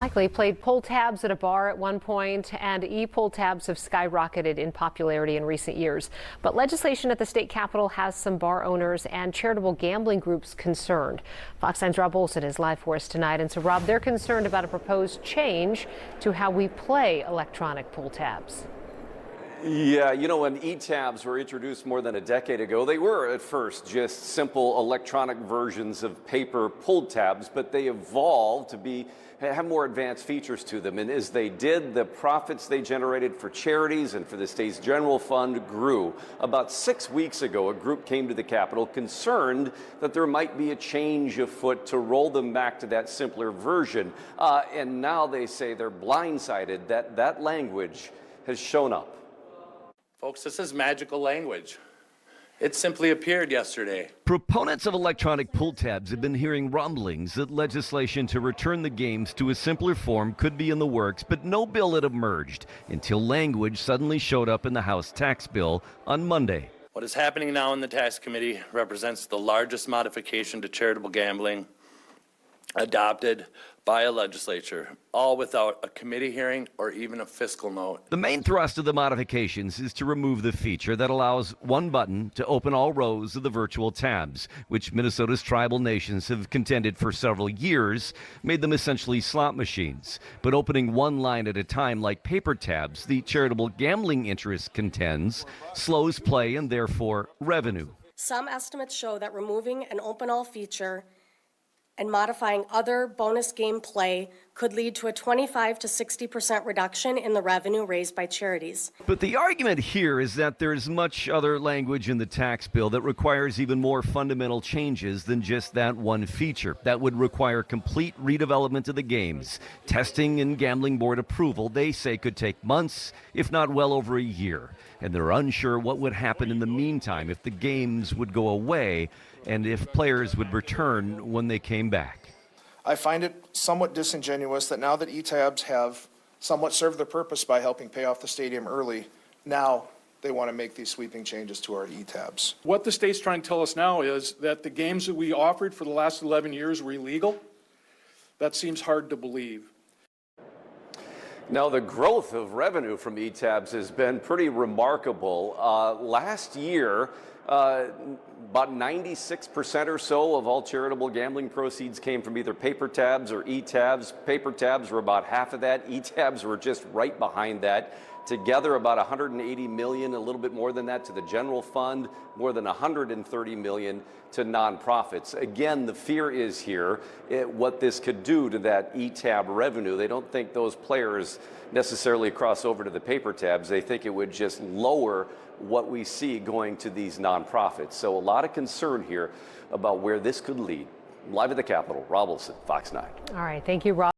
Likely played pull tabs at a bar at one point, and e-pull tabs have skyrocketed in popularity in recent years. But legislation at the state capitol has some bar owners and charitable gambling groups concerned. Fox 9's Rob Olson is live for us tonight. And so, Rob, they're concerned about a proposed change to how we play electronic pull tabs. Yeah, you know, when e-tabs were introduced more than a decade ago, they were at first just simple electronic versions of paper pull tabs, but they evolved to have more advanced features to them. And as they did, the profits they generated for charities and for the state's general fund grew. About 6 weeks ago, a group came to the Capitol concerned that there might be a change afoot to roll them back to that simpler version. And now they say they're blindsided that that language has shown up. Folks, this is magical language. It simply appeared yesterday. Proponents of electronic pull tabs have been hearing rumblings that legislation to return the games to a simpler form could be in the works, but no bill had emerged until language suddenly showed up in the House tax bill on Monday. What is happening now in the tax committee represents the largest modification to charitable gambling adopted by a legislature, all without a committee hearing or even a fiscal note. The main thrust of the modifications is to remove the feature that allows one button to open all rows of the virtual tabs, which Minnesota's tribal nations have contended for several years made them essentially slot machines. But opening one line at a time like paper tabs, the charitable gambling interest contends, slows play and therefore revenue. Some estimates show that removing an open all feature and modifying other bonus game play could lead to a 25 to 60% reduction in the revenue raised by charities. But the argument here is that there's much other language in the tax bill that requires even more fundamental changes than just that one feature. That would require complete redevelopment of the games. Testing and gambling board approval, they say, could take months, if not well over a year. And they're unsure what would happen in the meantime, if the games would go away and if players would return when they came back. I find it somewhat disingenuous that now that e-tabs have somewhat served their purpose by helping pay off the stadium early, now they want to make these sweeping changes to our e-tabs. What the state's trying to tell us now is that the games that we offered for the last 11 years were illegal. That seems hard to believe. Now, the growth of revenue from e-tabs has been pretty remarkable. Last year, about 96% or so of all charitable gambling proceeds came from either paper tabs or e-tabs. Paper tabs were about half of that. E-tabs were just right behind that. Together, about $180 million, a little bit more than that, to the general fund, more than $130 million to nonprofits. Again, the fear is here what this could do to that e-tab revenue. They don't think those players necessarily cross over to the paper tabs. They think it would just lower what we see going to these nonprofits. So a lot of concern here about where this could lead. Live at the Capitol, Rob Olson, Fox 9. All right, thank you, Rob.